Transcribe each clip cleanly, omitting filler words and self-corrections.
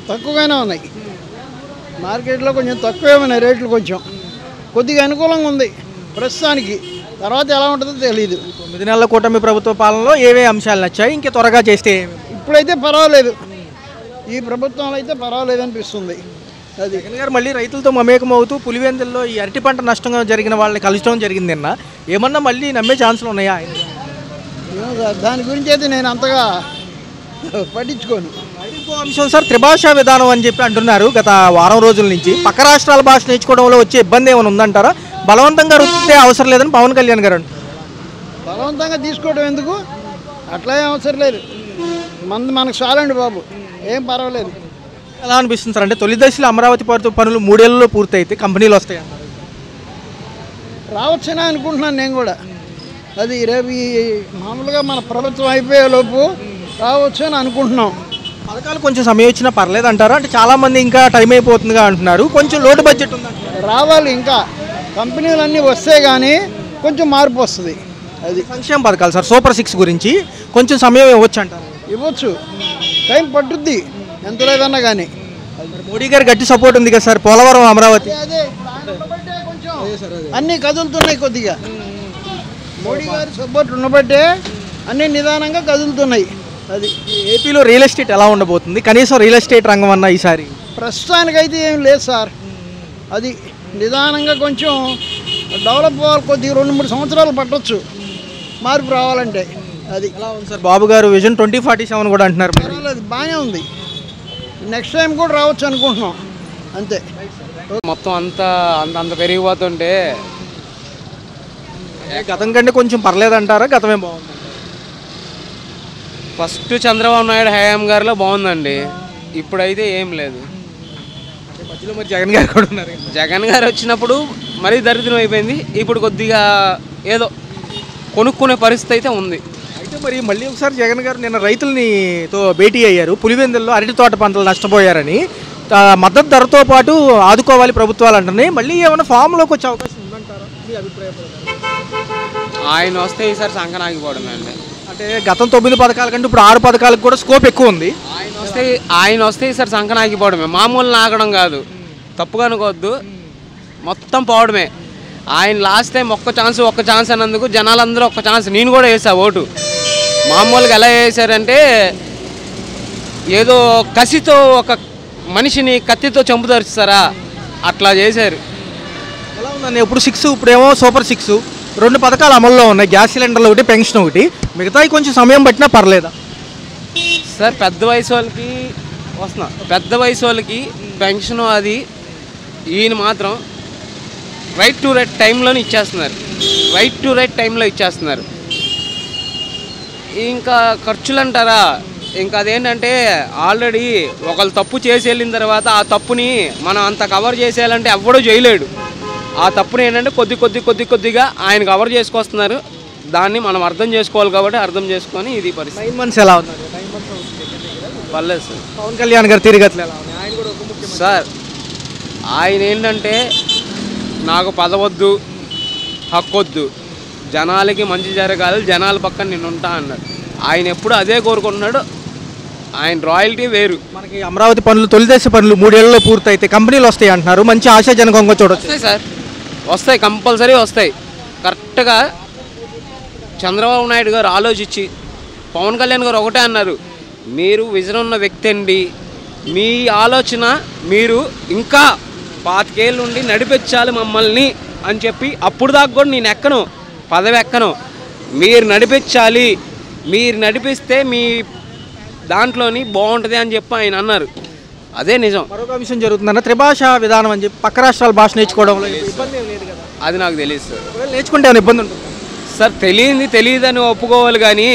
తక్కువగానే ఉన్నాయి. మార్కెట్లో కొంచెం తక్కువే ఉన్నాయి రేట్లు, కొంచెం కొద్దిగా అనుకూలంగా ఉంది ప్రస్తుతానికి. తర్వాత ఎలా ఉంటుందో తెలియదు. 9 నెలల కూటమి ప్రభుత్వ పాలనలో ఏవే అంశాలు నచ్చాయి, ఇంకా త్వరగా చేస్తే ఇప్పుడైతే పర్వాలేదు, ఈ ప్రభుత్వంలో అయితే పర్వాలేదు అనిపిస్తుంది. అది జగన్ గారు మళ్ళీ రైతులతో మమేకం అవుతూ పులివెందుల్లో ఈ అరటి పంట నష్టంగా జరిగిన వాళ్ళని కలుసుకోవడం జరిగింది నిన్న. ఏమన్నా మళ్ళీ నమ్మే ఛాన్సులు ఉన్నాయా? దాని గురించి అయితే నేను అంతగా పట్టించుకోను. ఇంకో అంశం సార్, త్రిభాషా విధానం అని చెప్పి అంటున్నారు గత వారం రోజుల నుంచి. పక్క రాష్ట్రాల భాష నేర్చుకోవడంలో వచ్చే ఇబ్బంది ఏమైనా ఉందంటారా? బలవంతంగా రుద్దితే అవసరం లేదని పవన్ కళ్యాణ్ గారు అంటారు. బలవంతంగా తీసుకోవడం ఎందుకు, అట్లా ఏం అవసరం లేదు. మనకు చాలండి బాబు, ఏం పర్వాలేదు. ఎలా అనిపిస్తుంది సార్? అంటే తొలి దశలో అమరావతి పనులు 3 ఏళ్లలో పూర్తయితే కంపెనీలు వస్తాయి రావచ్చనే అనుకుంటున్నాను నేను కూడా. అది రేపు మామూలుగా మన ప్రభుత్వం అయిపోయే లోపు రావచ్చు అని అనుకుంటున్నాం. పథకాలు కొంచెం సమయం ఇచ్చినా పర్లేదు అంటారా? అంటే చాలామంది ఇంకా టైం అయిపోతుందిగా అంటున్నారు. కొంచెం లోటు బడ్జెట్ ఉంది రావాలి, ఇంకా కంపెనీలు అన్నీ వస్తే కానీ కొంచెం మార్పు వస్తుంది. అది సంక్షేమ పథకాలు సార్, సూపర్ 6 గురించి కొంచెం సమయం ఇవ్వచ్చు అంటారు. ఇవ్వచ్చు, టైం పట్టుద్ది ఎంత లేదన్నా కానీ. మోడీ గారి గట్టి సపోర్ట్ ఉంది కదా సార్, పోలవరం అమరావతి అదే కొంచెం అన్నీ కదులుతున్నాయి కొద్దిగా. మోడీ గారి సపోర్ట్ ఉండబట్టే అన్నీ నిదానంగా కదులుతున్నాయి. అది ఏపీలో రియల్ ఎస్టేట్ ఎలా ఉండబోతుంది? కనీసం రియల్ ఎస్టేట్ రంగం అన్న ఈసారి ప్రస్తుతానికైతే ఏం లేదు సార్. అది నిదానంగా కొంచెం డెవలప్ అవ్వాలి, కొద్దిగా 2-3 సంవత్సరాలు పట్టవచ్చు మార్పు రావాలంటే. అది ఎలా ఉంది సార్? బాబు గారు విజన్ 2047 కూడా అంటున్నారు. అది బాగానే ఉంది, నెక్స్ట్ టైం కూడా రావచ్చు అనుకుంటున్నాం అంతే. మొత్తం అంత పెరిగిపోతుంటే గతం కంటే కొంచెం పర్లేదంటారా? గతమే బాగుంది? ఫస్ట్ చంద్రబాబు నాయుడు హయాం గారిలో బాగుందండి, ఇప్పుడైతే ఏం లేదు. మధ్యలో మరి జగన్ గారు కూడా ఉన్నారు. జగన్ గారు వచ్చినప్పుడు మరీ దరిద్రం అయిపోయింది, ఇప్పుడు కొద్దిగా ఏదో కొనుక్కునే పరిస్థితి అయితే ఉంది. అయితే మరి మళ్ళీ ఒకసారి జగన్ గారు నిన్న రైతులతో భేటీ అయ్యారు. పులివెందుల్లో అరటి తోట పంటలు నష్టపోయారని మద్దతు ధరతో పాటు ఆదుకోవాలి ప్రభుత్వాలు అంటున్నాయి. మళ్ళీ ఏమైనా ఫామ్లోకి వచ్చే అవకాశం ఉందంటారా మీ అభిప్రాయం? ఆయన వస్తే ఈసారి సంకనాగిపోవడమే అండి. అంటే గతం 9 పథకాల కంటే ఇప్పుడు 6 పథకాలకు కూడా స్కోప్ ఎక్కువ ఉంది. ఆయన వస్తే ఈసారి సంకనాగిపోవడమే, మామూలు నాగడం కాదు, తప్పుగా అనుకోవద్దు, మొత్తం పోవడమే. ఆయన లాస్ట్ టైం ఒక్క ఛాన్స్ అన్నందుకు జనాలందరూ ఒక్క ఛాన్స్, నేను కూడా వేసా ఓటు. మామూలుగా ఎలా వేసారంటే ఏదో కసితో ఒక మనిషిని కత్తితో చంపుదరుస్తారా అట్లా చేశారు. ఎలా ఉందండి? ఇప్పుడు 6, ఇప్పుడేమో సూపర్ 6, 2 పథకాలు అమల్లో ఉన్నాయి. గ్యాస్ సిలిండర్లు ఒకటి, పెన్షన్ ఒకటి. మిగతాయి కొంచెం సమయం పట్టినా పర్లేదా సార్? పెద్ద వయసు వాళ్ళకి పెన్షన్ అది ఈయన మాత్రం రైట్ టు రైట్ టైంలో ఇచ్చేస్తున్నారు. ఇంకా ఖర్చులు అంటారా, ఇంకా అదేంటంటే ఆల్రెడీ ఒకళ్ళు తప్పు చేసి వెళ్ళిన తర్వాత ఆ తప్పుని మనం అంత కవర్ చేసేయాలంటే ఎవ్వడూ చేయలేడు. ఆ తప్పుని ఏంటంటే కొద్దిగా ఆయన కవర్ చేసుకొస్తున్నారు. దాన్ని మనం అర్థం చేసుకోవాలి కాబట్టి అర్థం చేసుకొని ఇది పరిస్థితి. 9 months ఎలా ఉన్నారు? పర్లేదు సార్. పవన్ కళ్యాణ్ గారు తిరిగట్లు ఎలా ఉన్నాయి? ఆయన కూడా ఒక ముఖ్యమంత్రి సార్. ఆయన ఏంటంటే నాకు పదవద్దు, హక్కొద్దు, జనాలకి మంచి జరగాలి, జనాల పక్కన నేను ఉంటా అన్నాడు. ఆయన ఎప్పుడు అదే కోరుకుంటున్నాడు. ఆయన రాయల్టీ వేరు. మనకి అమరావతి పనులు, తొలిదశ పనులు 3 ఏళ్లలో పూర్తయితే కంపెనీలు వస్తాయి అంటున్నారు. మంచి ఆశాజనకంగా చూడొచ్చు. వస్తాయి సార్, వస్తాయి, కంపల్సరీ వస్తాయి. కరెక్ట్గా చంద్రబాబు నాయుడు గారు ఆలోచించి, పవన్ కళ్యాణ్ గారు ఒకటే అన్నారు, మీరు విజన్ ఉన్న వ్యక్తి అండి, మీ ఆలోచన మీరు ఇంకా 25 ఏళ్ళ నుండి నడిపించాలి మమ్మల్ని అని చెప్పి, అప్పుడు దాకా కూడా నేను పదవి ఎక్కను, మీరు నడిపించాలి, మీరు నడిపిస్తే మీ దాంట్లోని బాగుంటుంది అని చెప్పి ఆయన అన్నారు. అదే నిజం. మరొక విషయం జరుగుతుందన్న త్రిభాషా విధానం అని చెప్పి పక్క రాష్ట్రాల భాష నేర్చుకోవడంలో ఇబ్బంది ఏం లేదు కదా? అది నాకు తెలియదు సార్. నేర్చుకుంటే ఏమైనా ఇబ్బంది ఉంటుంది సార్? తెలియదని ఒప్పుకోవాలి, కానీ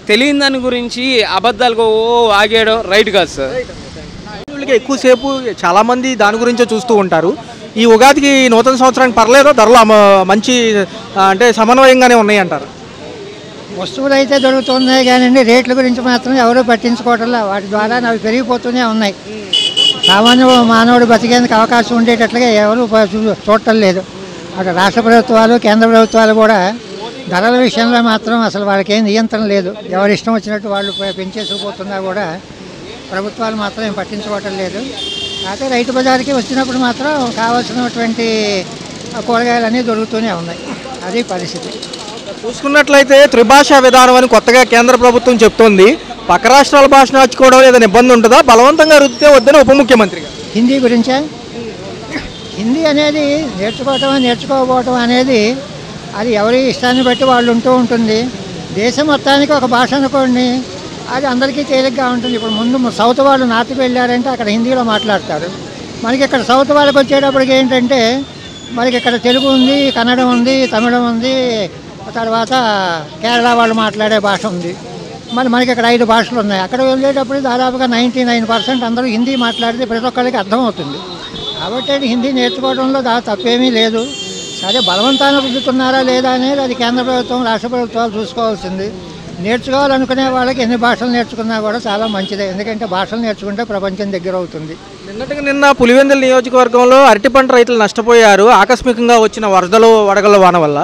తెలియని దాని గురించి అబద్ధాలకు ఆగేయడం రైట్ కాదు సార్. ఎక్కువసేపు చాలామంది దాని గురించే చూస్తూ ఉంటారు. ఈ ఉగాదికి నూతన సంవత్సరానికి పర్లేదో ధరలు మంచి అంటే సమన్వయంగానే ఉన్నాయి అంటారు. వస్తువులు అయితే దొరుకుతున్నాయి కానీ రేట్ల గురించి మాత్రం ఎవరూ పట్టించుకోవట్లే. వాటి ద్వారా అవి పెరిగిపోతూనే ఉన్నాయి. సామాన్య మానవుడు బతికేందుకు అవకాశం ఉండేటట్లుగా ఎవరు చూడటం లేదు. అటు రాష్ట్ర ప్రభుత్వాలు, కేంద్ర ప్రభుత్వాలు కూడా ధరల విషయంలో మాత్రం అసలు వాళ్ళకి ఏం నియంత్రణ లేదు. ఎవరి ఇష్టం వచ్చినట్టు వాళ్ళు పెంచేసుకుపోతున్నా కూడా ప్రభుత్వాలు మాత్రం ఏం పట్టించుకోవటం లేదు. అయితే రైతు బజార్కి వచ్చినప్పుడు మాత్రం కావాల్సినటువంటి కూరగాయలు అన్నీ దొరుకుతూనే ఉన్నాయి. అది పరిస్థితి. చూసుకున్నట్లయితే త్రిభాషా విధానం అని కొత్తగా కేంద్ర ప్రభుత్వం చెప్తోంది. పక్క రాష్ట్రాల భాష నేర్చుకోవడం ఏదైనా ఇబ్బంది ఉంటుందా? బలవంతంగా రుద్దితే వద్దని ఉప ముఖ్యమంత్రి గారు. హిందీ గురించా? హిందీ అనేది నేర్చుకోకపోవటం అనేది అది ఎవరి ఇష్టాన్ని బట్టి వాళ్ళు ఉంటుంది. దేశం మొత్తానికి ఒక భాష అనుకోండి, అది అందరికీ తేలిగ్గా ఉంటుంది. ఇప్పుడు ముందు సౌత్ వాళ్ళు నార్త్కి వెళ్ళారంటే అక్కడ హిందీలో మాట్లాడతారు. మనకి ఇక్కడ సౌత్ వాళ్ళకి వచ్చేటప్పటికి ఏంటంటే మనకి ఇక్కడ తెలుగు ఉంది, కన్నడం ఉంది, తమిళం ఉంది, తర్వాత కేరళ వాళ్ళు మాట్లాడే భాష ఉంది. మనకి ఇక్కడ 5 భాషలు ఉన్నాయి. అక్కడ వెళ్ళేటప్పుడు దాదాపుగా 99% అందరూ హిందీ మాట్లాడితే ప్రతి ఒక్కరికి అర్థమవుతుంది. కాబట్టి హిందీ నేర్చుకోవడంలో తప్పేమీ లేదు. సరే, బలవంతాన్ని రుద్దుతున్నారా లేదా అనేది అది కేంద్ర ప్రభుత్వం, రాష్ట్ర ప్రభుత్వాలు చూసుకోవాల్సింది. నేర్చుకోవాలనుకునే వాళ్ళకి ఎన్ని భాషలు నేర్చుకున్నా కూడా చాలా మంచిదే. ఎందుకంటే భాషలు నేర్చుకుంటే ప్రపంచం దగ్గర అవుతుంది. నిన్న పులివెందుల నియోజకవర్గంలో అరటి పంట రైతులు నష్టపోయారు ఆకస్మికంగా వచ్చిన వరదలు వడగళ్ళ వాన వల్ల.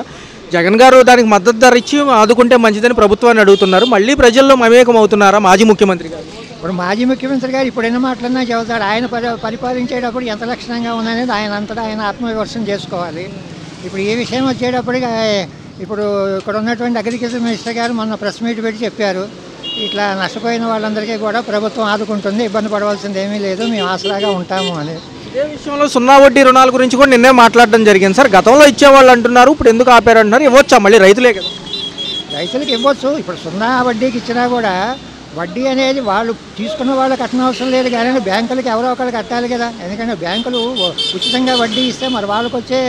జగన్ గారు దానికి మద్దతు ధర ఇచ్చి ఆదుకుంటే మంచిదని ప్రభుత్వాన్ని అడుగుతున్నారు. మళ్ళీ ప్రజల్లో మమేకం అవుతున్నారా మాజీ ముఖ్యమంత్రి గారు? ఇప్పుడు మాజీ ముఖ్యమంత్రి గారు ఇప్పుడు ఎన్ని మాటలన్నా చెబుతాడు. ఆయన పరిపాలించేటప్పుడు ఎంత లక్షణంగా ఉందనేది ఆయన అంతటా ఆయన ఆత్మవిమర్శనం చేసుకోవాలి. ఇప్పుడు ఈ విషయం వచ్చేటప్పటికి ఇప్పుడు ఇక్కడ ఉన్నటువంటి అగ్రికల్చర్ మినిస్టర్ గారు మొన్న ప్రెస్ మీట్ పెట్టి చెప్పారు, ఇట్లా నష్టపోయిన వాళ్ళందరికీ కూడా ప్రభుత్వం ఆదుకుంటుంది, ఇబ్బంది పడవలసింది ఏమీ లేదు, మేము ఆసరాగా ఉంటాము అని. ఇదే విషయంలో 0 వడ్డీ రుణాల గురించి కూడా నిన్నే మాట్లాడడం జరిగింది సార్. గతంలో ఇచ్చేవాళ్ళు అంటున్నారు, ఇప్పుడు ఎందుకు ఆపారంటున్నారు? ఇవ్వచ్చా మళ్ళీ? రైతులే కదా. రైతులకు ఇవ్వచ్చు. ఇప్పుడు 0 వడ్డీకి ఇచ్చినా కూడా వడ్డీ అనేది వాళ్ళు తీసుకున్న వాళ్ళు కట్టనవసరం లేదు, కానీ బ్యాంకులకి ఎవరో ఒకరు కట్టాలి కదా. ఎందుకంటే బ్యాంకులు ఉచితంగా వడ్డీ ఇస్తే మరి వాళ్ళకి వచ్చే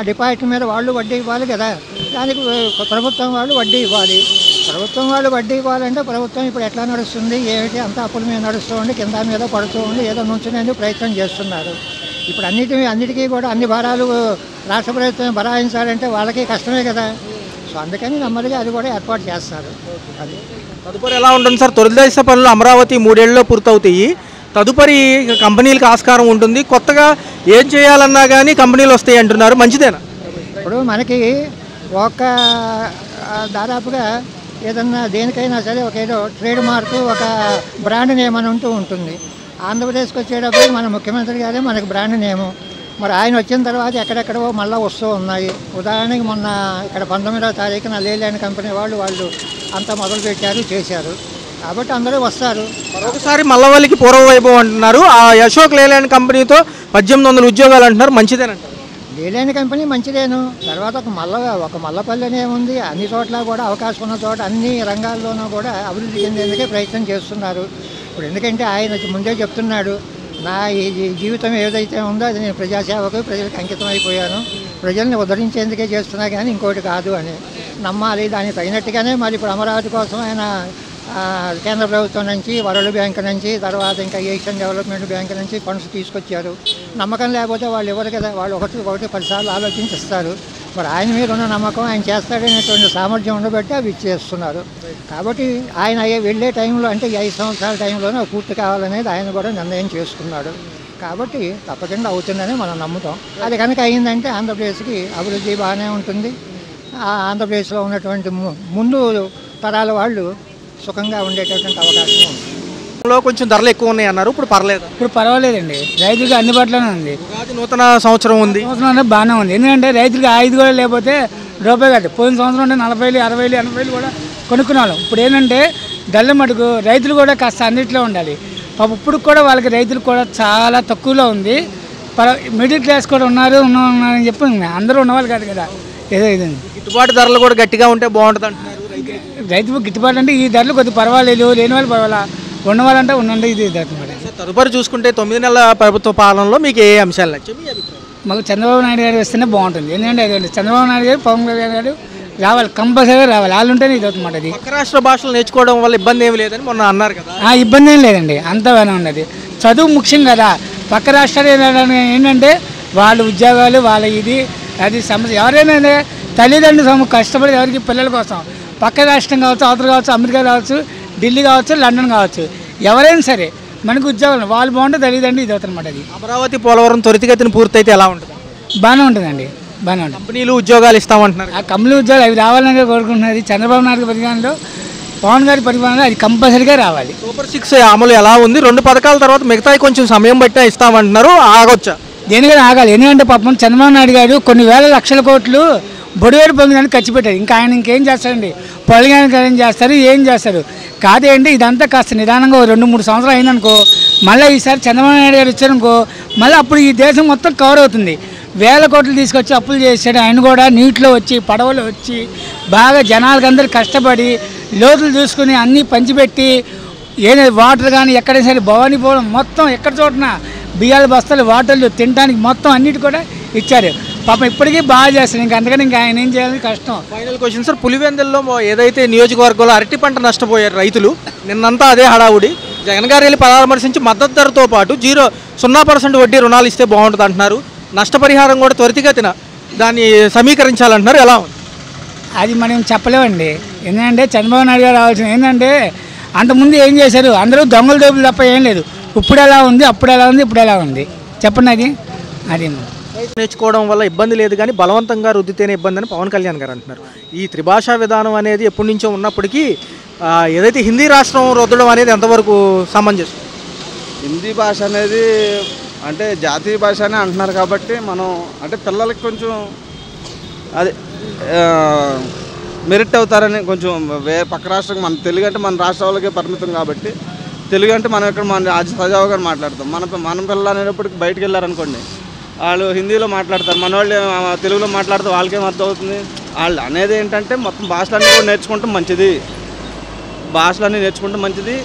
డిపాజిట్ మీద వాళ్ళు వడ్డీ ఇవ్వాలి కదా. దానికి ప్రభుత్వం వాళ్ళు వడ్డీ ఇవ్వాలి. ప్రభుత్వం వాళ్ళు వడ్డీ ఇవ్వాలంటే ప్రభుత్వం ఇప్పుడు ఎట్లా నడుస్తుంది ఏమిటి అంతా అప్పుల మీద నడుస్తూ ఉండి కింద మీద పడుతూ ఉండి ఏదో నుంచునేందుకు ప్రయత్నం చేస్తున్నారు. ఇప్పుడు అన్నిటికీ కూడా అన్ని భారాలు రాష్ట్ర ప్రభుత్వం భరాయించాలంటే వాళ్ళకి కష్టమే కదా. సో అందుకని నెమ్మదిగా అది కూడా ఏర్పాటు చేస్తారు. అది తదుపరి ఎలా ఉంటుంది సార్? తొలిదశ పనులు అమరావతి 3 ఏళ్లలో పూర్తవుతాయి. తదుపరి కంపెనీలకు ఆస్కారం ఉంటుంది. కొత్తగా ఏం చేయాలన్నా కానీ కంపెనీలు వస్తాయి అంటున్నారు. మంచిదేనా? ఇప్పుడు మనకి ఒక దాదాపుగా ఏదన్నా దేనికైనా సరే ఒక ఏదో ట్రేడ్ మార్క్, ఒక బ్రాండ్ నేమ్ అని ఉంటుంది. ఆంధ్రప్రదేశ్కి వచ్చేటప్పుడు మన ముఖ్యమంత్రి గారే మనకు బ్రాండ్ నేము. మరి ఆయన వచ్చిన తర్వాత ఎక్కడెక్కడో మళ్ళీ వస్తూ ఉన్నాయి. ఉదాహరణకి మొన్న ఇక్కడ 19వ తారీఖున లేలాండ్ కంపెనీ వాళ్ళు అంతా మొదలుపెట్టారు, చేశారు. కాబట్టి అందరూ వస్తారు. మరొకసారి మల్లవల్లికి పూర్వ వైభవం అంటున్నారు. ఆ అశోక్ లేలాండ్ కంపెనీతో 1800 ఉద్యోగాలు అంటున్నారు. మంచిదేనంటారు? లేలాండ్ కంపెనీ మంచిదేను. తర్వాత ఒక మల్లపల్లి ఏముంది, అన్ని చోట్ల కూడా అవకాశం ఉన్న చోట అన్ని రంగాల్లోనూ కూడా అభివృద్ధి చెందేందుకే ప్రయత్నం చేస్తున్నారు. ఇప్పుడు ఎందుకంటే ఆయన ముందే చెప్తున్నాడు, నా ఈ జీవితం ఏదైతే ఉందో అది నేను ప్రజాసేవకు ప్రజలకు అంకితం అయిపోయాను, ప్రజల్ని ఉద్ధరించేందుకే చేస్తున్నా కానీ ఇంకోటి కాదు అని నమ్మాలి. దానికి తగినట్టుగానే మరి ఇప్పుడు అమరావతి కోసం ఆయన కేంద్ర ప్రభుత్వం నుంచి, వరల్డ్ బ్యాంక్ నుంచి, తర్వాత ఇంకా ఏషియన్ డెవలప్మెంట్ బ్యాంక్ నుంచి ఫండ్స్ తీసుకొచ్చారు. నమ్మకం లేకపోతే వాళ్ళు ఎవరు కదా, వాళ్ళు ఒకటి 10 సార్లు ఆలోచించిస్తారు. మరి ఆయన మీద ఉన్న నమ్మకం, ఆయన చేస్తాడనేటువంటి సామర్థ్యం ఉండబట్టి అవి ఇచ్చేస్తున్నారు. కాబట్టి ఆయన వెళ్ళే టైంలో అంటే 5 సంవత్సరాల టైంలోనే పూర్తి కావాలనేది ఆయన కూడా నిర్ణయం చేసుకున్నాడు. కాబట్టి తప్పకుండా అవుతుందని మనం నమ్ముతాం. అది కనుక అయిందంటే ఆంధ్రప్రదేశ్కి అభివృద్ధి బాగానే ఉంటుంది. ఆంధ్రప్రదేశ్లో ఉన్నటువంటి ముందు తరాల వాళ్ళు సుఖంగా ఉండేటటువంటి అవకాశం ఉంది. కొంచెం ధరలు ఎక్కువ ఉన్నాయి అన్నారు, ఇప్పుడు పర్లేదు? ఇప్పుడు పర్వాలేదండి, రైతులకి అందుబాటులోనే ఉంది. నూతన సంవత్సరం ఉంది, సంవత్సరం అంటే బాగానే ఉంది. ఎందుకంటే రైతులకి 5 కూడా లేకపోతే రూపాయి కాదు. పోయిన సంవత్సరం అంటే 40,000, 60,000, 80,000 కూడా కొనుక్కున్నాం. ఇప్పుడు ఏంటంటే దళ్ళ మటుకు రైతులు కూడా కాస్త అన్నింటిలో ఉండాలి. పాపం ఇప్పుడు కూడా వాళ్ళకి రైతులు కూడా చాలా తక్కువలో ఉంది. మిడిల్ క్లాస్ కూడా ఉన్నారని చెప్పి అందరూ ఉన్నవాళ్ళు కాదు కదా. ఏదో ఇదండి, గిట్టుబాటు ధరలు కూడా గట్టిగా ఉంటే బాగుంటుంది అంటున్నారు. రైతు గిట్టుబాటు అంటే ఈ ధరలు కొద్దిగా పర్వాలేదు, లేని వాళ్ళు పర్వాలా, ఉన్నవాళ్ళంటే ఉండండి. ఇది తదుపరి చూసుకుంటే 9 నెలల ప్రభుత్వ పాలనలో మీకు ఏ అంశాలు నచ్చాయి? మాకు చంద్రబాబు నాయుడు గారు వస్తేనే బాగుంటుంది. ఎందుకంటే అదే చంద్రబాబు నాయుడు గారు, పవన్ కళ్యాణ్ గారు రావాలి, కంపల్సరీగా రావాలి. వాళ్ళు ఉంటేనే ఇది అవుతుందన్నమాట. అది పక్క రాష్ట్ర భాషలు నేర్చుకోవడం వల్ల ఇబ్బంది ఏమి లేదని మొన్న అన్నారు కదా. ఇబ్బంది ఏం లేదండి, అంతా బాగానే ఉన్నది. చదువు ముఖ్యం కదా. పక్క రాష్ట్రాలు ఏంటంటే వాళ్ళ ఉద్యోగాలు, వాళ్ళ ఇది అది సమస్య. ఎవరైనా తల్లిదండ్రులు కష్టపడి ఎవరికి పిల్లల కోసం పక్క రాష్ట్రం కావచ్చు, అవతల కావచ్చు, అమెరికా కావచ్చు, ఢిల్లీ కావచ్చు, లండన్ కావచ్చు, ఎవరైనా సరే మనకు ఉద్యోగాలు వాళ్ళు బాగుంటే తల్లిదండ్రులు ఇది అవుతుందన్నమాట. అది అమరావతి పోలవరం త్వరితగతిన పూర్తయితే ఎలా ఉంటుంది? బాగానే ఉంటుందండి, బాగానే ఉంటుంది. కంపెనీలు ఉద్యోగాలు ఇస్తామంటున్నారు. ఆ కంపెనీ ఉద్యోగాలు అవి రావాలని కోరుకుంటున్నది. చంద్రబాబు నాయుడు పరిపాలనలో పవన్ గారి పరిపాలన అది కంపల్సరీగా రావాలి. సూపర్ 6 అమలు ఎలా ఉంది? 2 పథకాల తర్వాత మిగతాయి కొంచెం సమయం బట్టి ఇస్తామంటున్నారు, ఆగొచ్చా? దేనికైనా ఆగాలి. ఎందుకంటే పాపం చంద్రబాబు నాయుడు గారు కొన్ని వేల లక్షల కోట్లు బొడివేరు పొందడానికి ఖర్చు పెట్టారు. ఇంకా ఆయన ఇంకేం చేస్తారండి? పొలిగానికి ఏం చేస్తారు, ఏం చేస్తారు కాదేంటి? ఇదంతా కాస్త నిదానంగా 2-3 సంవత్సరాలు అయిందనుకో, మళ్ళీ ఈసారి చంద్రబాబు నాయుడు గారు వచ్చారనుకో, మళ్ళీ అప్పుడు ఈ దేశం మొత్తం కవర్ అవుతుంది. వేల కోట్లు తీసుకొచ్చి అప్పులు చేశాడు ఆయన కూడా. నీటిలో వచ్చి పడవలు వచ్చి బాగా జనాలకందరూ కష్టపడి లోతులు చూసుకుని అన్నీ పంచిపెట్టి ఏదైనా వాటర్ కానీ ఎక్కడైనా సరే భవానీ పోవడం మొత్తం ఎక్కడ చోటన బియ్యాల బస్తాలు వాటర్లు తినడానికి మొత్తం అన్నిటి కూడా ఇచ్చారు. పాపం ఇప్పటికీ బాగా చేస్తారు. ఇంకా అందుకని ఇంకా ఆయన ఏం చేయాలని కష్టం. ఫైనల్ క్వశ్చన్ సార్, పులివెందుల్లో ఏదైతే నియోజకవర్గంలో అరటి పంట నష్టపోయారు రైతులు, నిన్నంతా అదే హడావుడి. జగన్ గారు వెళ్ళి పరామర్శించి మద్దతు ధరతో పాటు 0% వడ్డీ రుణాలు ఇస్తే బాగుంటుంది అంటున్నారు. నష్టపరిహారం కూడా త్వరితగతిన దాన్ని సమీకరించాలంటున్నారు. ఎలా ఉంది? అది మనం చెప్పలేమండి. ఎందుకంటే చంద్రబాబు నాయుడు గారు రావాల్సింది ఏంటంటే, అంతకుముందు ఏం చేశారు? అందరూ దొంగల దోపులు తప్ప ఏం లేదు. ఇప్పుడు ఎలా ఉంది, అప్పుడు ఎలా ఉంది, ఇప్పుడు ఎలా ఉంది చెప్పండి. అది నేర్చుకోవడం వల్ల ఇబ్బంది లేదు, కానీ బలవంతంగా రుద్దితేనే ఇబ్బంది అని పవన్ కళ్యాణ్ గారు అంటున్నారు. ఈ త్రిభాషా విధానం అనేది ఎప్పటి నుంచో ఉన్నప్పటికీ ఏదైతే హిందీ రాష్ట్రం రుద్దడం అనేది ఎంతవరకు సమంజసం? హిందీ భాష అనేది అంటే జాతీయ భాష అని అంటున్నారు కాబట్టి మనం అంటే పిల్లలకి కొంచెం అది మెరిట్ అవుతారని కొంచెం పక్క రాష్ట్రం మన తెలుగు అంటే మన రాష్ట్ర వాళ్ళకే పరిమితం కాబట్టి తెలుగు అంటే మనం ఇక్కడ మన సజావుగా మాట్లాడతాం. మన పిల్లలు అనేటప్పటికి బయటకు వెళ్ళారనుకోండి, వాళ్ళు హిందీలో మాట్లాడతారు, మన వాళ్ళు తెలుగులో మాట్లాడితే వాళ్ళకేం అర్థం అవుతుంది? వాళ్ళు అనేది ఏంటంటే మొత్తం భాషలన్నీ కూడా నేర్చుకుంటే మంచిది, భాషలన్నీ నేర్చుకుంటే మంచిది.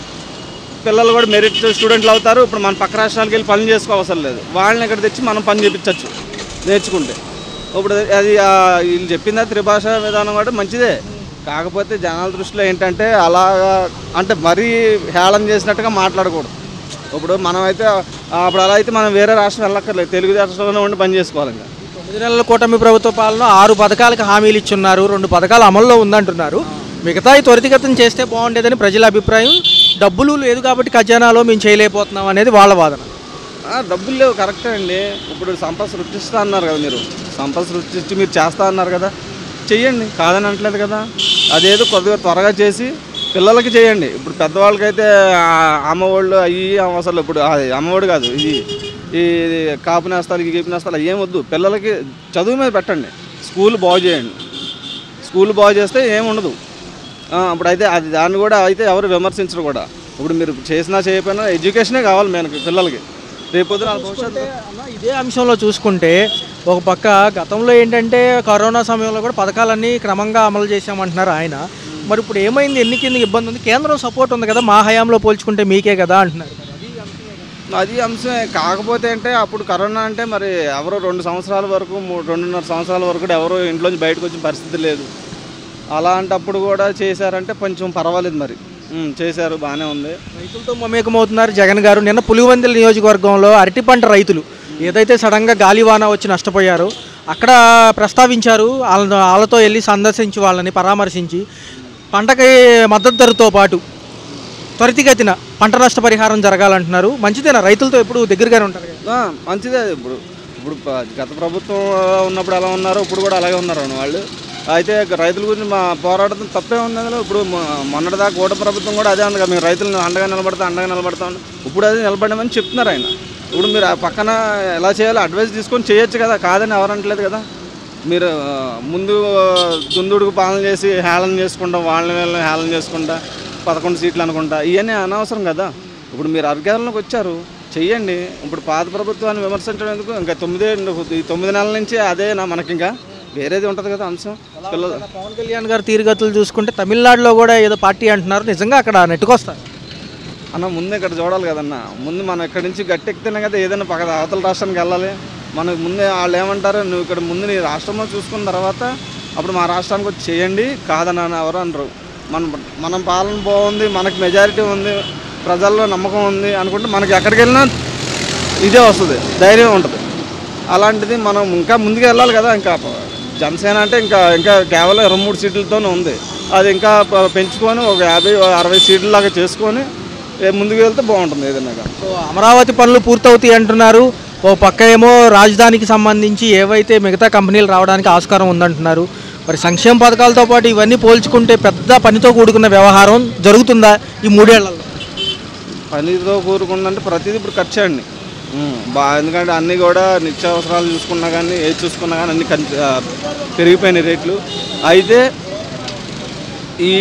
పిల్లలు కూడా మెరిట్ స్టూడెంట్లు అవుతారు. ఇప్పుడు మన పక్క రాష్ట్రాలకు వెళ్ళి పని చేసుకో అవసరం లేదు, వాళ్ళని ఇక్కడ తెచ్చి మనం పని చేయించవచ్చు నేర్చుకుంటే. ఇప్పుడు అది వీళ్ళు చెప్పిన త్రిభాష విధానం కూడా మంచిదే. కాకపోతే జనాల దృష్టిలో ఏంటంటే అలాగా అంటే మరీ హేళన చేసినట్టుగా మాట్లాడకూడదు. ఇప్పుడు మనమైతే అప్పుడు అలా అయితే మనం వేరే రాష్ట్రం వెళ్ళక్కర్లేదు, తెలుగు రాష్ట్రంలోనే ఉండి పని చేసుకోవాలి. ఇంకా 9 నెలల కూటమి ప్రభుత్వ పాలన 6 పథకాలకు హామీలు ఇచ్చున్నారు, 2 పథకాలు అమల్లో ఉందంటున్నారు. మిగతాయి త్వరితగతిన చేస్తే బాగుండేదని ప్రజల అభిప్రాయం. డబ్బులు లేదు కాబట్టి ఖజానాలో మేము చేయలేకపోతున్నాం అనేది వాళ్ళ వాదన. డబ్బులు లేవు కరెక్టే అండి. ఇప్పుడు సంపద సృష్టిస్తా అన్నారు కదా, మీరు సంపద సృష్టించి మీరు చేస్తా అన్నారు కదా, చెయ్యండి, కాదని అనట్లేదు కదా. అదేదో కొద్దిగా త్వరగా చేసి పిల్లలకి చేయండి. ఇప్పుడు పెద్దవాళ్ళకైతే అమ్మఒళ్ళు అవి అవసరం. ఇప్పుడు అమ్మఒడు కాదు, ఈ కాపు నేస్తాలు గీపు నేస్తాలు ఏం వద్దు. పిల్లలకి చదువు మీద పెట్టండి, స్కూల్ బాగు చేయండి. స్కూల్ బాగు చేస్తే ఏమి ఉండదు. ఇప్పుడు అయితే అది దాన్ని కూడా అయితే ఎవరు విమర్శించరు కూడా. ఇప్పుడు మీరు చేసినా చేయకపోయినా ఎడ్యుకేషనే కావాలి మనకి పిల్లలకి. రేపొద్దున భవిష్యత్తు ఇదే అంశంలో చూసుకుంటే ఒక పక్క గతంలో ఏంటంటే కరోనా సమయంలో కూడా పథకాలన్నీ క్రమంగా అమలు చేసామంటున్నారు ఆయన. మరి ఇప్పుడు ఏమైంది? ఎన్నికకి ఇబ్బంది ఉంది, కేంద్రం సపోర్ట్ ఉంది కదా, మా హయాంలో పోల్చుకుంటే మీకే కదా అంటున్నారు. అది అంశమే. కాకపోతే అంటే అప్పుడు కరోనా అంటే మరి ఎవరో 2 సంవత్సరాల వరకు 2.5 సంవత్సరాల వరకు కూడా ఎవరో ఇంట్లోంచి బయటకు వచ్చిన పరిస్థితి లేదు. అలాంటప్పుడు కూడా చేశారంటే కొంచెం పర్వాలేదు. మరి చేశారు, బాగానే ఉంది. రైతులతో మమేకమవుతున్నారు జగన్ గారు. నిన్న పులివెందుల నియోజకవర్గంలో అరటి పంట రైతులు ఏదైతే సడన్గా గాలివాన వచ్చి నష్టపోయారో అక్కడ ప్రస్తావించారు. వాళ్ళతో వెళ్ళి సందర్శించి వాళ్ళని పరామర్శించి పంటకి మద్దతు ధరతో పాటు త్వరితగతిన పంట నష్ట పరిహారం జరగాలంటున్నారు. మంచిదేనా? రైతులతో ఎప్పుడు దగ్గరగానే ఉంటారు కదా. మంచిదే. ఇప్పుడు గత ప్రభుత్వం ఉన్నప్పుడు ఎలా ఉన్నారో ఇప్పుడు కూడా అలాగే ఉన్నారు వాళ్ళు. అయితే రైతుల గురించి మా పోరాటం తప్పే ఉంది అందులో. ఇప్పుడు మొన్నటిదాకా కూటమి ప్రభుత్వం కూడా అదే ఉంది కదా, మేము రైతులను అండగా నిలబడతాం. ఇప్పుడు అదే నిలబడమని చెప్తున్నారు ఆయన. ఇప్పుడు మీరు ఆ పక్కన ఎలా చేయాలో అడ్వైస్ తీసుకొని చేయొచ్చు కదా, కాదని ఎవరు అనట్లేదు కదా. మీరు ముందు దుందుడుకు పాలన చేసి హేళన చేసుకుంటా, వాళ్ళని హేళన చేసుకుంటా, 11 సీట్లు అనుకుంటా, ఇవన్నీ అనవసరం కదా. ఇప్పుడు మీరు అధికారంలోకి వచ్చారు, చెయ్యండి. ఇప్పుడు పాత ప్రభుత్వాన్ని విమర్శించడం ఎందుకు? ఇంకా 9 నెలల నుంచి అదేనా మనకి, ఇంకా వేరేది ఉంటుంది కదా అంశం. పిల్లలు పవన్ కళ్యాణ్ గారు తీరుగతులు చూసుకుంటే తమిళనాడులో కూడా ఏదో పార్టీ అంటున్నారు, నిజంగా అక్కడ నెట్టుకొస్తారు అన్న. ముందు ఇక్కడ చూడాలి కదన్న. ముందు మనం ఇక్కడి నుంచి గట్టెక్కితేనే కదా ఏదైనా అవతల రాష్ట్రానికి వెళ్ళాలి. మనకు ముందే వాళ్ళు ఏమంటారు, నువ్వు ఇక్కడ ముందు నీ రాష్ట్రంలో చూసుకున్న తర్వాత అప్పుడు మా రాష్ట్రానికి వచ్చి చేయండి, కాదని ఎవరు అనరు. మనం పాలన బాగుంది, మనకి మెజారిటీ ఉంది, ప్రజల్లో నమ్మకం ఉంది అనుకుంటే మనకి ఎక్కడికి వెళ్ళినా ఇదే వస్తుంది, ధైర్యం ఉంటుంది. అలాంటిది మనం ఇంకా ముందుకు వెళ్ళాలి కదా. ఇంకా జనసేన అంటే ఇంకా కేవలం 23 సీట్లతోనే ఉంది. అది ఇంకా పెంచుకొని ఒక 50-60 సీట్లలాగా చేసుకొని ముందుకు వెళ్తే బాగుంటుంది ఏదైనా. సో అమరావతి పనులు పూర్తవుతాయి అంటున్నారు. ఓ పక్క ఏమో రాజధానికి సంబంధించి ఏవైతే మిగతా కంపెనీలు రావడానికి ఆస్కారం ఉందంటున్నారు. మరి సంక్షేమ పథకాలతో పాటు ఇవన్నీ పోల్చుకుంటే పెద్ద పనితో కూడుకున్న వ్యవహారం జరుగుతుందా ఈ 3 ఏళ్లలో? పనితో కూరుకుందంటే ప్రతిదీ ఇప్పుడు ఖర్చే అండి. ఎందుకంటే అన్నీ కూడా నిత్యావసరాలు చూసుకున్నా కానీ ఏది చూసుకున్నా కానీ అన్నీ పెరిగిపోయినాయి రేట్లు. అయితే ఈ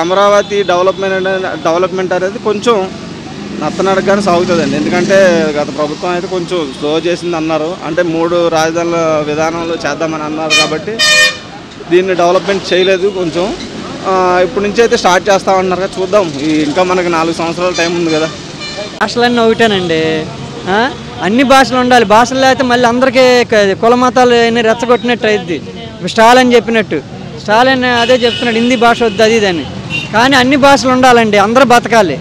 అమరావతి డెవలప్మెంట్ అనేది కొంచెం నత్తనడకగానే సాగుతుందండి. ఎందుకంటే గత ప్రభుత్వం అయితే కొంచెం స్లో చేసింది అన్నారు, అంటే 3 రాజధానుల విధానంలో చేద్దామని అన్నారు కాబట్టి దీన్ని డెవలప్మెంట్ చేయలేదు. కొంచెం ఇప్పటి నుంచి అయితే స్టార్ట్ చేస్తామన్నారు కదా, చూద్దాం. ఇంకా మనకి 4 సంవత్సరాల టైం ఉంది కదా. భాషలన్నీ ఒకటేనండి, అన్ని భాషలు ఉండాలి. భాషలు లేకపోతే మళ్ళీ అందరికీ కుల మతాలు అన్నీ రెచ్చగొట్టినట్టు అయింది. స్టాలిన్ చెప్పినట్టు, స్టాలిన్ అదే చెప్తున్నాడు, హిందీ భాష వద్దు అది ఇదని. కానీ అన్ని భాషలు ఉండాలండి, అందరూ బతకాలి.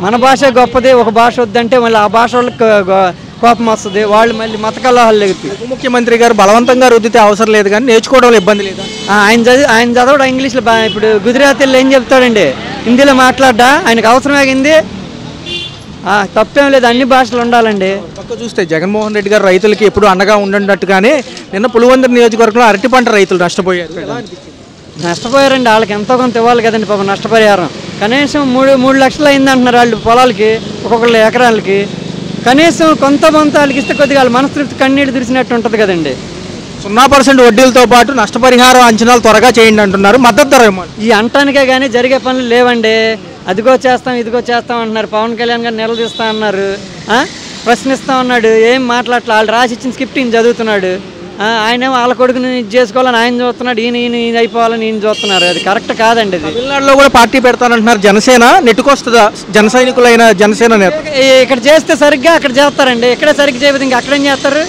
మన భాష గొప్పది, ఒక భాష వద్దంటే మళ్ళీ ఆ భాష వాళ్ళకి కోపం వస్తుంది, వాళ్ళు మళ్ళీ మత కలహాలు లేగుతాయి. ముఖ్యమంత్రి గారు బలవంతంగా రుద్దితే అవసరం లేదు కానీ నేర్చుకోవడంలో ఇబ్బంది లేదు. ఆయన చదవడం ఇంగ్లీష్లో ఇప్పుడు గుజరాతీలో ఏం చెప్తాడండి, హిందీలో మాట్లాడ్డా, ఆయనకు అవసరమే హిందీ, తప్పేం లేదు, అన్ని భాషలు ఉండాలండి. పక్క చూస్తే జగన్మోహన్ రెడ్డి గారు రైతులకి ఎప్పుడు అండగా ఉండట్టుగానే నిన్న పులివెందుల నియోజకవర్గంలో అరటి పంట రైతులు నష్టపోయారండి. వాళ్ళకి ఎంతో కొంత ఇవ్వాలి కదండి పాపం నష్టపరిహారం. కనీసం 3 లక్షలు అయింది అంటున్నారు వాళ్ళు పొలాలకి, ఒక్కొక్కళ్ళ ఎకరాలకి. కనీసం కొంత వాళ్ళకి ఇస్తే కొద్దిగా వాళ్ళ మనస్తృప్తి కన్నీళ్ళు తుడిచినట్టు ఉంటుంది కదండి. 0% వడ్డీలతో పాటు నష్టపరిహారం అంచనాలు త్వరగా చేయండి అంటున్నారు. మద్దతు ధర ఈ అంటానికే కానీ జరిగే పనులు లేవండి. అదిగో చేస్తాం ఇదిగో చేస్తాం అంటున్నారు. పవన్ కళ్యాణ్ గారు నిలదీస్తా అన్నారు, ప్రశ్నిస్తా ఉన్నాడు, ఏం మాట్లాడలే. వాళ్ళు రాసి ఇచ్చిన స్క్రిప్ట్ జరుగుతున్నాడు. ఆయన వాళ్ళ కొడుకుని ఇది చేసుకోవాలని ఆయన చూస్తున్నాడు, ఈయన అయిపోవాలని ఈయన చూస్తున్నారు. అది కరెక్ట్ కాదండి. అది తమిళనాడులో కూడా పార్టీ పెడతానంటున్నారు. జనసేన నెట్టుకొస్తుందా? జన సైనికులైన జనసేన ఇక్కడ చేస్తే సరిగ్గా అక్కడ చేస్తారండి, ఇక్కడ సరిగ్గా చేయదు ఇంకా అక్కడేం చేస్తారు.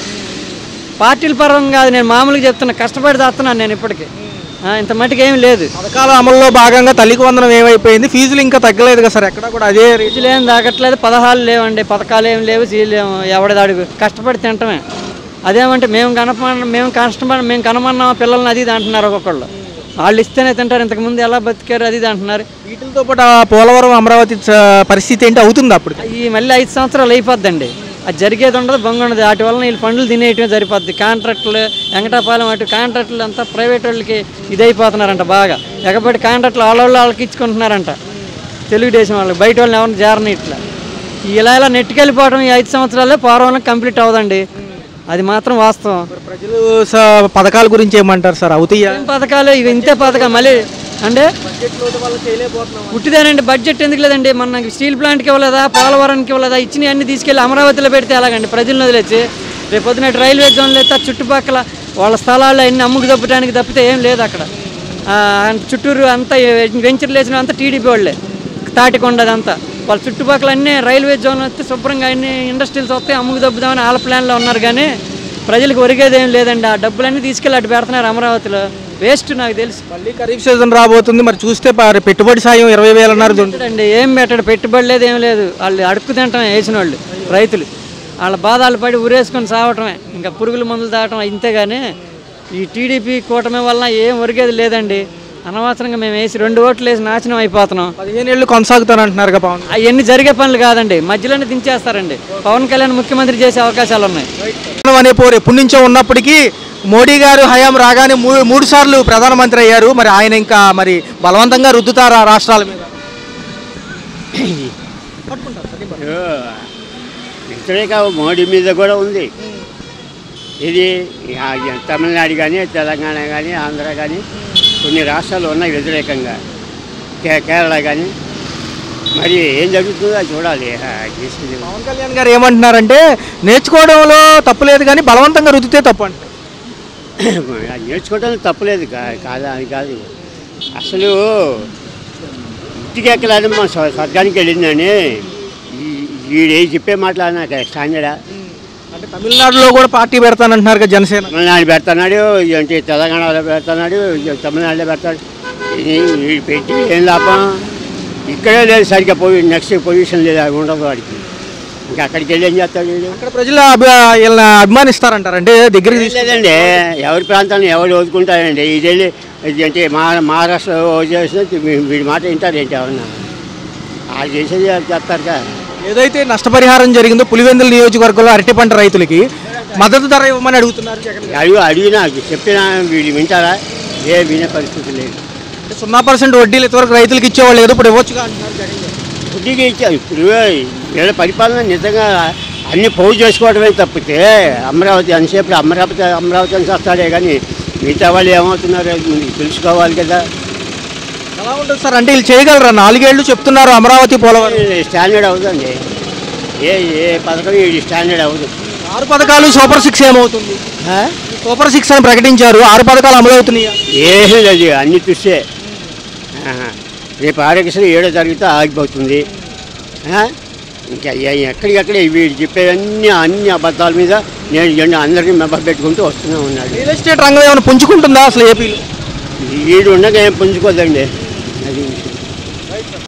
పార్టీల పరంగా కాదు, నేను మామూలుగా చెప్తున్నా, కష్టపడి చేస్తున్నాను నేను ఇప్పటికీ. ఇంత మట్టుకు ఏం లేదు. పథకాల అమల్లో భాగంగా తల్లికి వందనం ఏమైపోయింది, ఫీజులు ఇంకా తగ్గలేదు కదా సార్, ఎక్కడ కూడా అదే ఫీజులు ఏం తగ్గట్లేదు, పథకాలు లేవండి, పథకాలు ఏం లేవు, సీలేము, ఎవడిది అడుగు, కష్టపడి తింటమే. అదేమంటే మేము కనమన్నాం పిల్లల్ని అది ఇది అంటున్నారు. ఒక్కొక్కళ్ళు వాళ్ళు ఇస్తేనే తింటారు, ఇంతకుముందు ఎలా బతికారు అది ఇది అంటున్నారు. వీటితో పాటు పోలవరం అమరావతి పరిస్థితి ఏంటి అవుతుంది అప్పుడు? ఈ మళ్ళీ 5 సంవత్సరాలు అయిపోద్దండి. అది జరిగేది ఉండదు, బొంగ ఉండదు. వాటి వల్ల వీళ్ళు పండ్లు తినేయటమే సరిపోద్ది. కాంట్రాక్టులు వెంకటాపాలెం అటు కాంట్రాక్టులు అంతా ప్రైవేట్ వాళ్ళకి ఇదైపోతున్నారంట బాగా. ఎగబడి కాంట్రాక్టులు వాళ్ళకి ఇచ్చుకుంటున్నారంట, తెలుగుదేశం వాళ్ళకి. బయట వాళ్ళని ఎవరిని చేరని ఇట్లా ఇలా నెట్టుకెళ్ళిపోవడం ఈ 5 సంవత్సరాలే పోలవరం కంప్లీట్ అవ్వదండి. అది మాత్రం వాస్తవం. ప్రజలు పథకాల గురించి ఏమంటారు సార్? అవుతాయా పథకాలు? ఇవి ఇంతే పథకాలు మళ్ళీ అంటే పుట్టిదేనండి. బడ్జెట్ ఎందుకు లేదండి? మనకి స్టీల్ ప్లాంట్కి ఇవ్వలేదా, పోలవరానికి ఇవ్వలేదా? ఇచ్చినవి అన్ని తీసుకెళ్ళి అమరావతిలో పెడితే ఎలాగండి? ప్రజలను వదిలేసి రేపు పొద్దున రైల్వే జోన్లు అయితే చుట్టుపక్కల వాళ్ళ స్థలాలు అన్ని అమ్ముకు తప్పితే ఏం లేదు అక్కడ. చుట్టూరు అంతా వెంచర్లు వేసిన అంతా టీడీపీ వాళ్ళే, తాటికొండదంతా. వాళ్ళ చుట్టుపక్కల అన్నీ రైల్వే జోన్లు వస్తే శుభ్రంగా అన్ని ఇండస్ట్రీస్ వస్తాయి, అమ్ముకు దబ్బుదామని వాళ్ళ ప్లాన్లో ఉన్నారు. కానీ ప్రజలకు ఒరిగేది ఏం లేదండి. ఆ డబ్బులన్నీ తీసుకెళ్ళి అటు పెడుతున్నారు అమరావతిలో, వేస్ట్. నాకు తెలుసు మళ్ళీ ఖరీఫ్ సీజన్ రాబోతుంది, మరి చూస్తే పెట్టుబడి సాయం 20,000 అన్నారు అండి. ఏం పెట్టాడు, పెట్టుబడి లేదు, ఏం లేదు. వాళ్ళు అడుక్కు తింటమే వేసిన వాళ్ళు రైతులు. వాళ్ళ బాధలు పడి ఉరేసుకొని సావటమే, ఇంకా పురుగుల మందులు తాగటం ఇంతేగాని ఈ టీడీపీ కూటమి వల్ల ఏం ఒరిగేది లేదండి. అనవసరంగా మేము వేసి 2 ఓట్లు వేసి నాశనం అయిపోతున్నాం. 15 ఏళ్ళు కొనసాగుతానంటున్నారు కదా పవన్. అవన్నీ జరిగే పనులు కాదండి, మధ్యలోనే దించేస్తారండి. పవన్ కళ్యాణ్ ముఖ్యమంత్రి చేసే అవకాశాలు ఉన్నాయి. అనే పోరు ఎప్పటి నుంచో ఉన్నప్పటికీ మోడీ గారు హయాం రాగానే 3 సార్లు ప్రధానమంత్రి అయ్యారు. మరి ఆయన ఇంకా మరి బలవంతంగా రుద్దుతారా రాష్ట్రాల మీద? వ్యతిరేక మోడీ మీద కూడా ఉంది. ఇది తమిళనాడు కానీ, తెలంగాణ కానీ, ఆంధ్ర కానీ కొన్ని రాష్ట్రాలు ఉన్నాయి వ్యతిరేకంగా, కేరళ కానీ. మరి ఏం జరుగుతుందో చూడాలి. పవన్ కళ్యాణ్ గారు ఏమంటున్నారంటే నేర్చుకోవడంలో తప్పులేదు కానీ బలవంతంగా రుద్దితే తప్పు అంటారు. నేర్చుకోవడం తప్పులేదు కాదా అని కాదు. అసలు ఇంటికి ఎక్కలేదు మన స్వర్గానికి వెళ్ళిందని వీడే చెప్పే మాట్లాడినా స్టాండర్డా? అంటే తమిళనాడులో కూడా పార్టీ పెడతానంటున్నారు కదా జనసేన. తమిళనాడు పెడుతున్నాడు, అంటే తెలంగాణలో పెడుతున్నాడు, తమిళనాడులో పెడతాడు. పెట్టి ఏం లాభం? ఇక్కడే లేదు సరిగ్గా నెక్స్ట్ పొజిషన్ లేదు, ఉండదు వాడికి. ఇంకా అక్కడికి వెళ్ళి ఏం చేస్తాడు? అక్కడ ప్రజలు అభిమానిస్తారంటారు, అంటే దగ్గరికి లేదండి. ఎవరి ప్రాంతాన్ని ఎవరు వదుకుంటారండి? ఇది వెళ్ళి అంటే మహారాష్ట్రలో చేసిన వీడి మాట వింటారు ఏంటి? ఎవరన్నా వాళ్ళు చేసేది చేస్తారు కదా. ఏదైతే నష్టపరిహారం జరిగిందో పులివెందుల నియోజకవర్గంలో అరటి పంట రైతులకి మద్దతు ధర ఇవ్వమని అడుగుతున్నారు. అడిగినా చెప్పినా వీళ్ళు వింటారా? ఏ వినే పరిస్థితి లేదు. 0% వడ్డీలు ఇంతవరకు రైతులకు ఇచ్చేవాళ్ళు లేదు, ఇప్పుడు ఇవ్వచ్చుగా అంటున్నారు జగన్ గారు. వడ్డీకి ఇచ్చారు. ఇప్పుడు వీళ్ళ పరిపాలన నిజంగా అన్ని పోగు చేసుకోవడమే తప్పితే అమరావతి అంతసేపు అమరావతి అని వస్తాడే కానీ మిగతా వాళ్ళు ఏమవుతున్నారో తెలుసుకోవాలి కదా. ఎలా ఉంటుంది సార్? అంటే వీళ్ళు చేయగలరా? 4 ఏళ్ళు చెప్తున్నారు అమరావతి పోలవరం. స్టాండర్డ్ అవుతుందండి. ఏ పథకం ఇది స్టాండర్డ్ అవ్వదు. 6 పథకాలు సూపర్ 6 ఏమవుతుంది? సూపర్ 6 అని ప్రకటించారు, 6 పథకాలు అమలు అవుతున్నాయా? ఏమీ లేదు, అన్ని చూస్తే. రేపు ఆరోగ్యశ్రీ 7వ తరగతి ఆగిపోతుంది. ఇంకా ఎక్కడికక్కడే వీడు చెప్పేవన్నీ అన్ని అబద్ధాల మీద నేను అందరికీ మెబ్బ పెట్టుకుంటూ వస్తూనే ఉన్నాడు. రియల్ ఎస్టేట్ రంగం ఏమైనా పుంజుకుంటుందా అసలు ఏపీలో? వీడు ఉండగా ఏం పుంజుకోదండి. అది